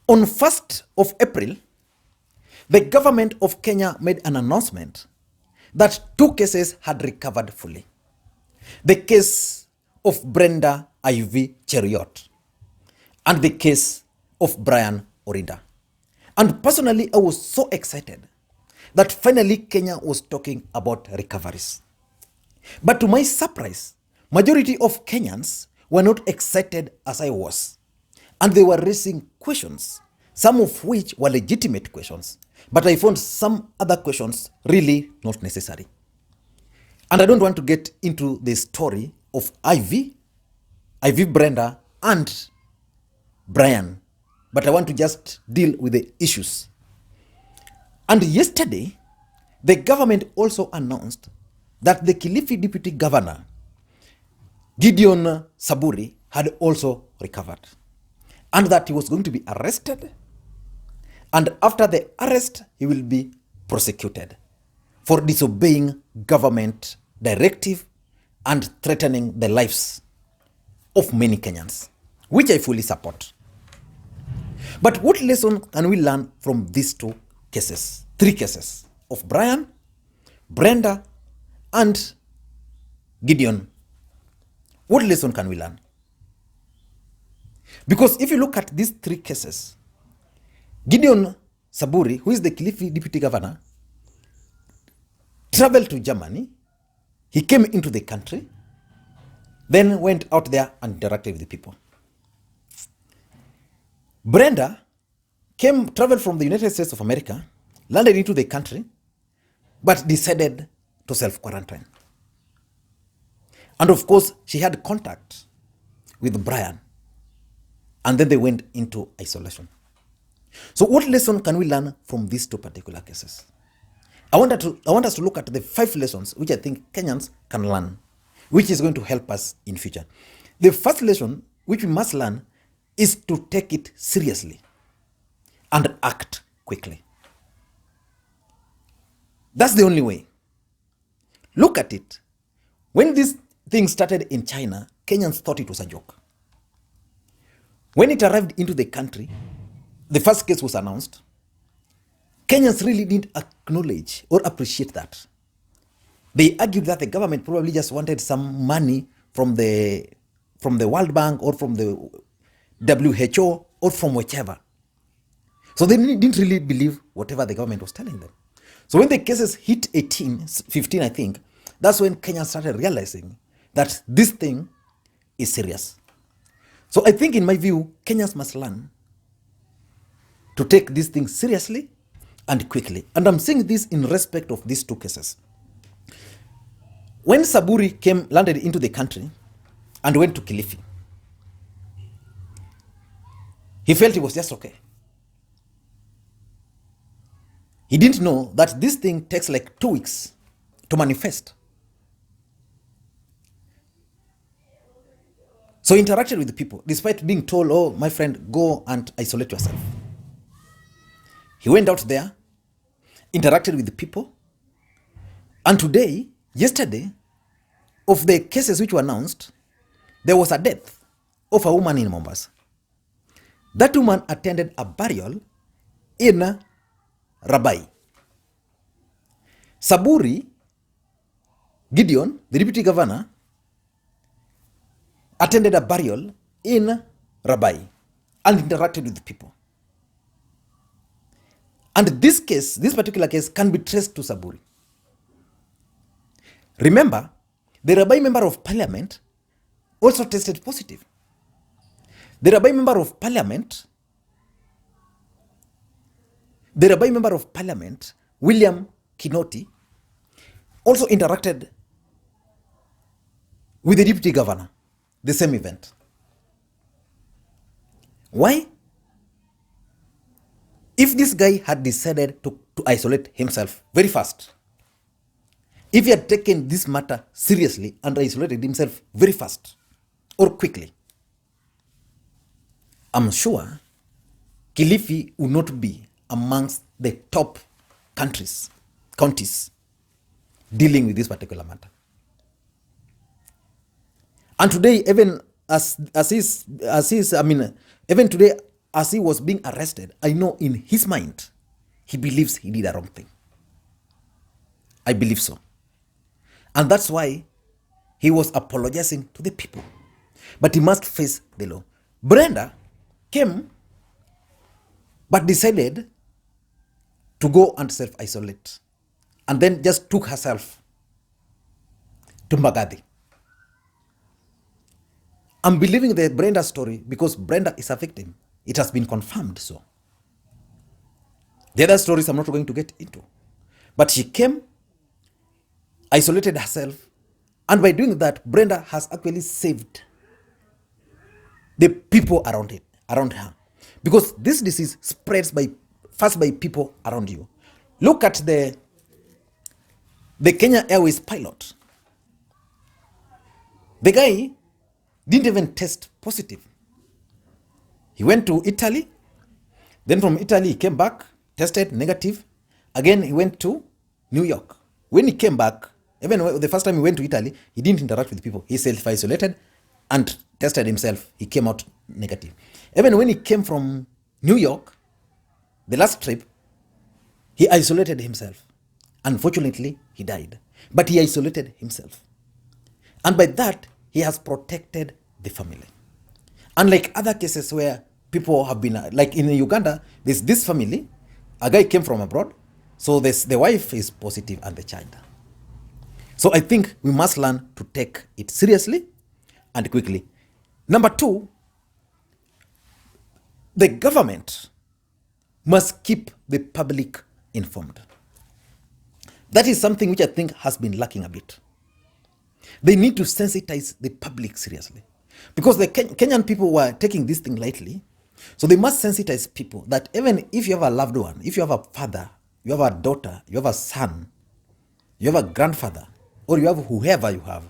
On 1st of April, the government of Kenya made an announcement that 2 cases had recovered fully. The case of Brenda Cheruiyot and the case of Brian Orinda. And personally, I was so excited that finally Kenya was talking about recoveries. But to my surprise, majority of Kenyans were not excited as I was. And they were raising questions, some of which were legitimate questions. But I found some other questions really not necessary. And I don't want to get into the story of Ivy, Brenda, and Brian. But I want to just deal with the issues. And yesterday, the government also announced that the Kilifi Deputy Governor, Gideon Saburi, had also recovered. And that he was going to be arrested. And after the arrest, he will be prosecuted for disobeying government directive and threatening the lives of many Kenyans, which I fully support. But what lesson can we learn from these 2 cases, 3 cases of Brian, Brenda, and Gideon? What lesson can we learn? Because if you look at these 3 cases, Gideon Saburi, who is the Kilifi Deputy Governor, traveled to Germany. He came into the country, then went out there and interacted with the people. Brenda traveled from the United States of America, landed into the country, but decided to self-quarantine. And of course, she had contact with Brian, and then they went into isolation. So what lesson can we learn from these 2 particular cases? I want us to look at the 5 lessons which I think Kenyans can learn, which is going to help us in future. The first lesson which we must learn is to take it seriously and act quickly. That's the only way. Look at it. When this thing started in China, Kenyans thought it was a joke. When it arrived into the country, the first case was announced. Kenyans really didn't acknowledge or appreciate that. They argued that the government probably just wanted some money from the World Bank or from the WHO or from whichever. So they didn't really believe whatever the government was telling them. So when the cases hit 15, I think, that's when Kenyans started realizing that this thing is serious. So I think, in my view, Kenyans must learn to take these things seriously and quickly. And I'm saying this in respect of these 2 cases. When Saburi landed into the country and went to Kilifi, he felt he was just okay. He didn't know that this thing takes like 2 weeks to manifest. So he interacted with the people, despite being told, oh, my friend, go and isolate yourself. He went out there, interacted with the people. And yesterday, of the cases which were announced, there was a death of a woman in Mombasa. That woman attended a burial in Rabai. Saburi, Gideon, the deputy governor, attended a burial in Rabai and interacted with the people. And this particular case, can be traced to Saburi. Remember, the Rabai member of parliament also tested positive. The Rabai member of parliament, William Kinoti, also interacted with the deputy governor, the same event. Why? If this guy had decided to isolate himself very fast, if he had taken this matter seriously and isolated himself very fast or quickly, I'm sure Kilifi would not be amongst the top counties dealing with this particular matter. And today, even even today, as he was being arrested, I know in his mind, he believes he did a wrong thing. I believe so. And that's why he was apologizing to the people. But he must face the law. Brenda came, but decided to go and self-isolate. And then just took herself to Magadi. I'm believing the Brenda story because Brenda is a victim. It has been confirmed so. The other stories I'm not going to get into. But she came, isolated herself, and by doing that, Brenda has actually saved the people around her. Because this disease spreads first by people around you. Look at the Kenya Airways pilot. The guy didn't even test positive. He went to Italy. Then from Italy, he came back, tested negative. Again, he went to New York. When he came back, even the first time he went to Italy, he didn't interact with people. He self-isolated and tested himself. He came out negative. Even when he came from New York, the last trip, he isolated himself. Unfortunately, he died. But he isolated himself. And by that, he has protected the family. Unlike other cases where people have been, like in Uganda, there's this family, a guy came from abroad, so the wife is positive and the child. So I think we must learn to take it seriously and quickly. Number two, the government must keep the public informed. That is something which I think has been lacking a bit. They need to sensitize the public seriously. Because the Kenyan people were taking this thing lightly. So they must sensitize people that even if you have a loved one, if you have a father, you have a daughter, you have a son, you have a grandfather, or you have whoever you have,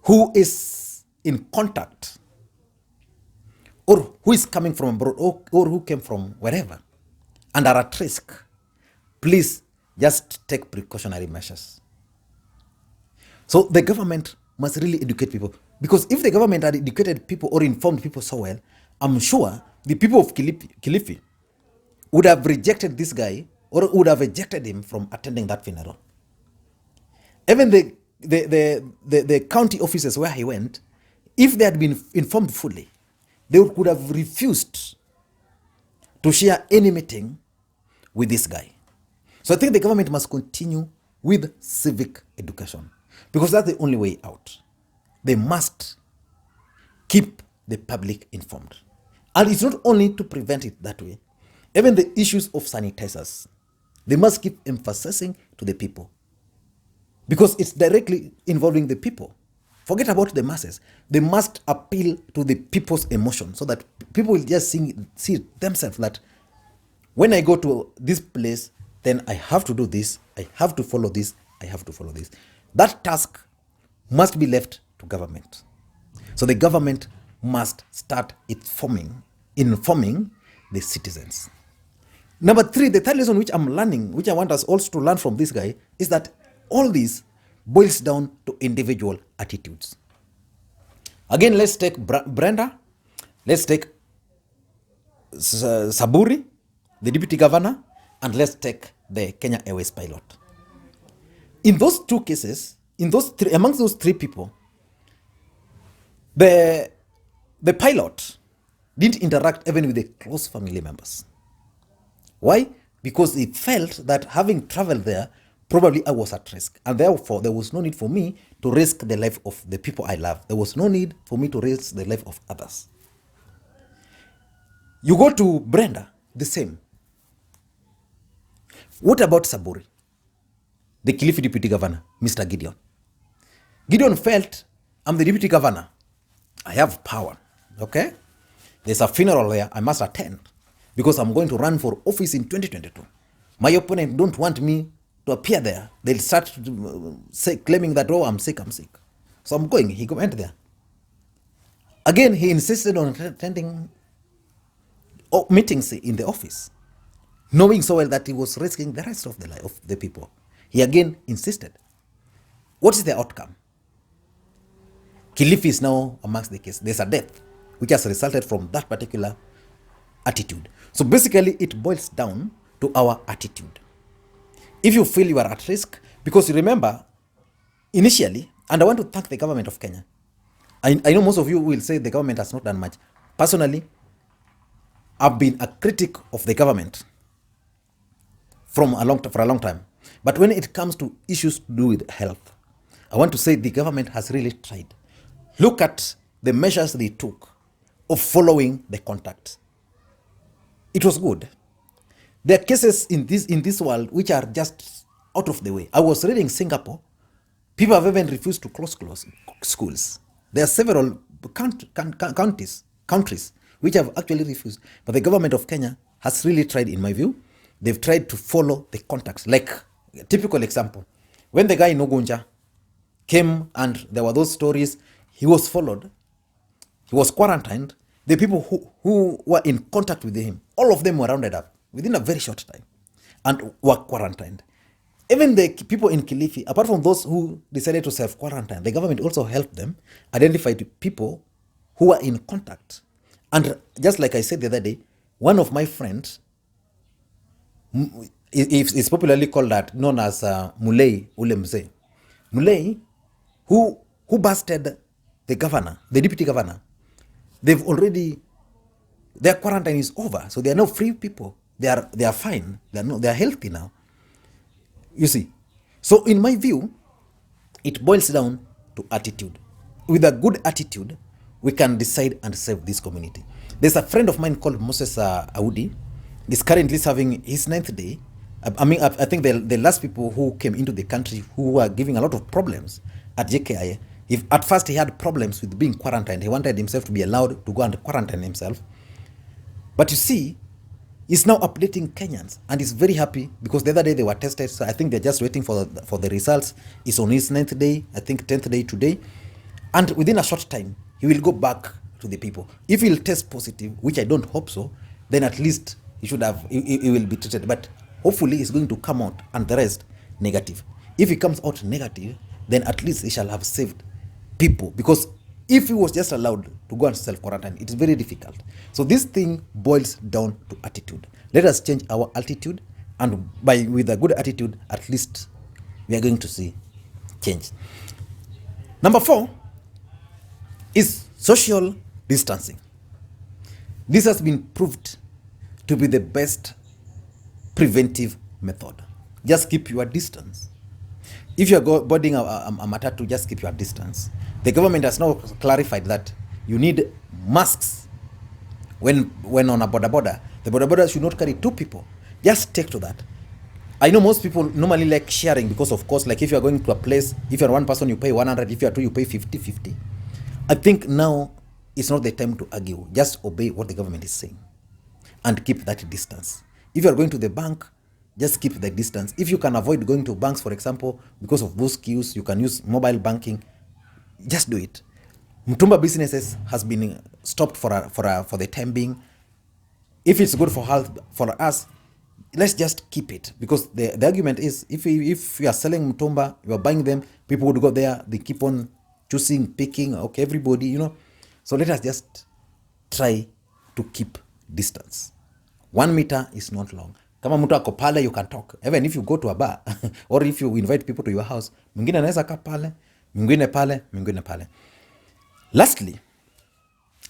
who is in contact, or who is coming from abroad, or who came from wherever, and are at risk, please just take precautionary measures. So the government must really educate people. Because if the government had educated people or informed people so well, I'm sure the people of Kilifi would have rejected this guy or would have rejected him from attending that funeral. Even the county offices where he went, if they had been informed fully, they could have refused to share any meeting with this guy. So I think the government must continue with civic education because that's the only way out. They must keep the public informed. And it's not only to prevent it that way. Even the issues of sanitizers, they must keep emphasizing to the people because it's directly involving the people. Forget about the masses. They must appeal to the people's emotion so that people will just see themselves that when I go to this place, then I have to do this, I have to follow this, I have to follow this. That task must be left to government. So the government must start informing the citizens. Number three, the third lesson which I'm learning, which I want us also to learn from this guy, is that all this boils down to individual attitudes. Again, let's take Brenda, let's take Saburi, the deputy governor, and let's take the Kenya Airways pilot. In those two cases, amongst those three people, the pilot didn't interact even with the close family members. Why? Because he felt that having traveled there, probably I was at risk. And therefore, there was no need for me to risk the life of the people I love. There was no need for me to risk the life of others. You go to Brenda, the same. What about Saburi, the Kilifi deputy governor, Mr. Gideon? Gideon felt, I'm the deputy governor. I have power, okay? There's a funeral there I must attend because I'm going to run for office in 2022. My opponent don't want me to appear there. They'll start claiming that, oh, I'm sick. So I'm going. He went there. Again, he insisted on attending meetings in the office, knowing so well that he was risking the rest of the life of the people. He again insisted. What is the outcome? Kilifi is now amongst the case. There's a death which has resulted from that particular attitude. So basically, it boils down to our attitude. If you feel you are at risk, because you remember, initially, and I want to thank the government of Kenya. I know most of you will say the government has not done much. Personally, I've been a critic of the government for a long time. But when it comes to issues to do with health, I want to say the government has really tried. Look at the measures they took of following the contacts. It was good. There are cases in this world which are just out of the way. I was reading Singapore. People have even refused to close schools. There are several countries which have actually refused. But the government of Kenya has really tried, in my view. They've tried to follow the contacts. Like a typical example, when the guy in Ogunja came and there were those stories, he was followed, he was quarantined. The people who were in contact with him, all of them were rounded up within a very short time and were quarantined. Even the people in Kilifi, apart from those who decided to self-quarantine, the government also helped them identify the people who were in contact. And just like I said the other day, one of my friends, it's popularly called that, known as Mulei Ulemze. Mulei, who busted the governor, the deputy governor. They've already, their quarantine is over, so they are now free people. They are fine. They are healthy now. You see, so in my view, it boils down to attitude. With a good attitude, we can decide and save this community. There's a friend of mine called Moses Audi. He's currently serving his 9th day. I think the last people who came into the country who were giving a lot of problems at JKIA. If at first he had problems with being quarantined, he wanted himself to be allowed to go and quarantine himself. But you see, he's now updating Kenyans and he's very happy because the other day they were tested. So I think they're just waiting for the results. He's on his 9th day, I think 10th day today. And within a short time, he will go back to the people. If he'll test positive, which I don't hope so, then at least he will be treated. But hopefully he's going to come out and the rest negative. If he comes out negative, then at least he shall have saved people. Because if he was just allowed to go and self-quarantine, it is very difficult. So this thing boils down to attitude. Let us change our attitude, and with a good attitude, at least we are going to see change. Number 4 is social distancing. This has been proved to be the best preventive method. Just keep your distance. If you're boarding a matatu, just keep your distance. The government has now clarified that you need masks when on a border. The border should not carry 2 people. Just take to that. I know most people normally like sharing because, of course, like if you're going to a place, if you're 1 person, you pay 100. If you're 2, you pay 50-50. I think now it's not the time to argue. Just obey what the government is saying and keep that distance. If you're going to the bank, just keep the distance. If you can avoid going to banks, for example, because of those queues, you can use mobile banking. Just do it. Mtumba businesses has been stopped for the time being. If it's good for health for us, let's just keep it, because the argument is if you are selling Mtumba, you are buying them, people would go there, they keep on choosing, picking, okay, everybody, So let us just try to keep distance. 1 meter is not long. Kama mtu ako pale, you can talk. Even if you go to a bar or if you invite people to your house, mwingine anaweza kaa pale, mwingine pale. Lastly,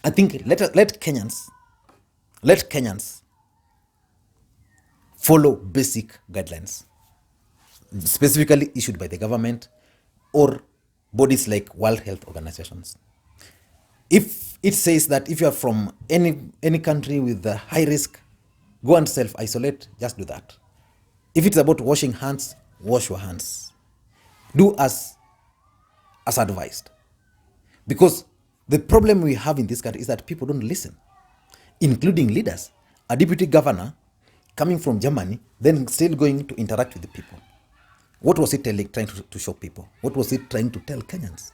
I think let Kenyans follow basic guidelines, specifically issued by the government or bodies like World Health Organizations. If it says that if you are from any country with a high risk, go and self-isolate, just do that. If it's about washing hands, wash your hands. Do as advised. Because the problem we have in this country is that people don't listen, including leaders. A deputy governor coming from Germany, then still going to interact with the people. What was he trying to show people? What was he trying to tell Kenyans?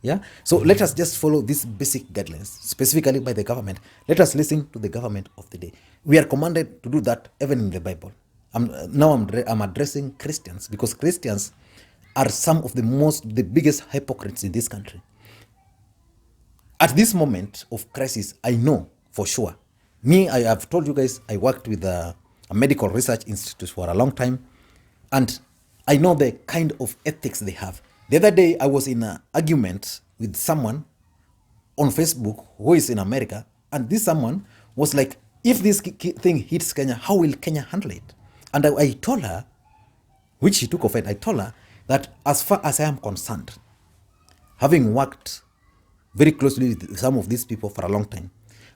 Yeah. So let us just follow these basic guidelines, specifically by the government. Let us listen to the government of the day. We are commanded to do that even in the Bible. I'm addressing Christians, because Christians are some of the biggest hypocrites in this country. At this moment of crisis, I know for sure Me, I have told you guys, I worked with a medical research institute for a long time, and I know the kind of ethics they have. The other day, I was in an argument with someone on Facebook who is in America, and this someone was like, if this thing hits Kenya, how will Kenya handle it? And I told her, which she took offense, I told her that as far as I am concerned, having worked very closely with some of these people for a long time,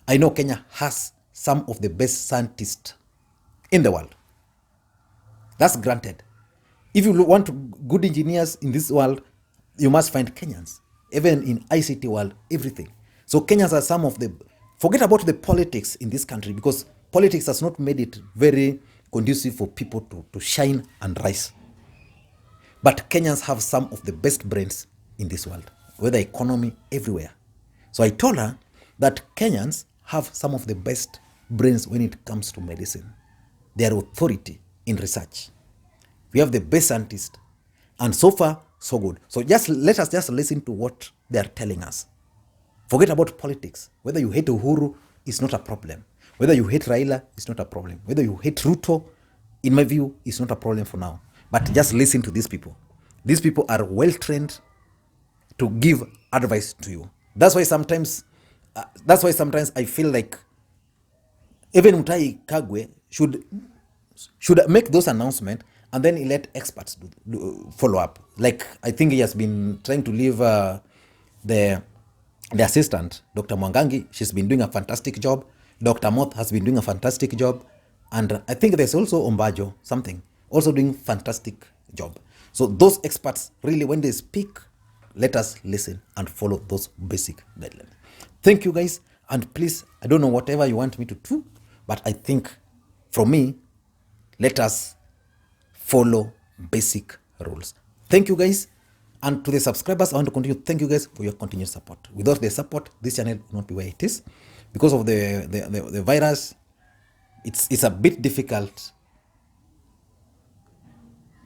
I know Kenya has some of the best scientists in the world. That's granted. If you want good engineers in this world, you must find Kenyans. Even in ICT world, everything. So Kenyans are some of the, forget about the politics in this country, because politics has not made it very conducive for people to shine and rise. But Kenyans have some of the best brains in this world, whether economy, everywhere. So I told her that Kenyans have some of the best brains when it comes to medicine. They are authority in research. We have the best scientists, and so far, so good. So just let us just listen to what they are telling us. Forget about politics. Whether you hate Uhuru is not a problem. Whether you hate Raila is not a problem. Whether you hate Ruto, in my view, is not a problem for now. But just listen to these people. These people are well trained to give advice to you. That's why sometimes I feel like even Mutahi Kagwe should make those announcements, and then he let experts follow up. Like, I think he has been trying to leave the assistant, Dr. Mwangangi. She's been doing a fantastic job. Dr. Moth has been doing a fantastic job. And I think there's also Ombajo, something, also doing fantastic job. So those experts, really, when they speak, let us listen and follow those basic guidelines. Thank you, guys. And please, I don't know whatever you want me to do, but I think from me, let us follow basic rules. Thank you, guys. And to the subscribers, I want to continue. Thank you, guys, for your continued support. Without the support, this channel will not be where it is. Because of the virus, it's a bit difficult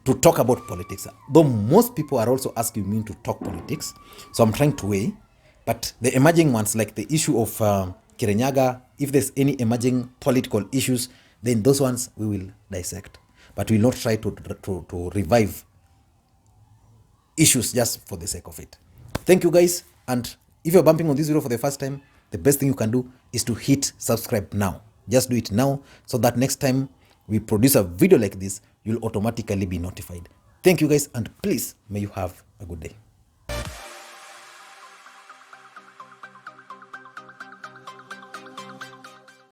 to talk about politics. Though most people are also asking me to talk politics. So I'm trying to weigh. But the emerging ones, like the issue of Kirinyaga, if there's any emerging political issues, then those ones we will dissect. But we will not try to revive issues just for the sake of it. Thank you, guys. And if you're bumping on this video for the first time, the best thing you can do is to hit subscribe now. Just do it now, so that next time we produce a video like this, you'll automatically be notified. Thank you, guys, and please, may you have a good day.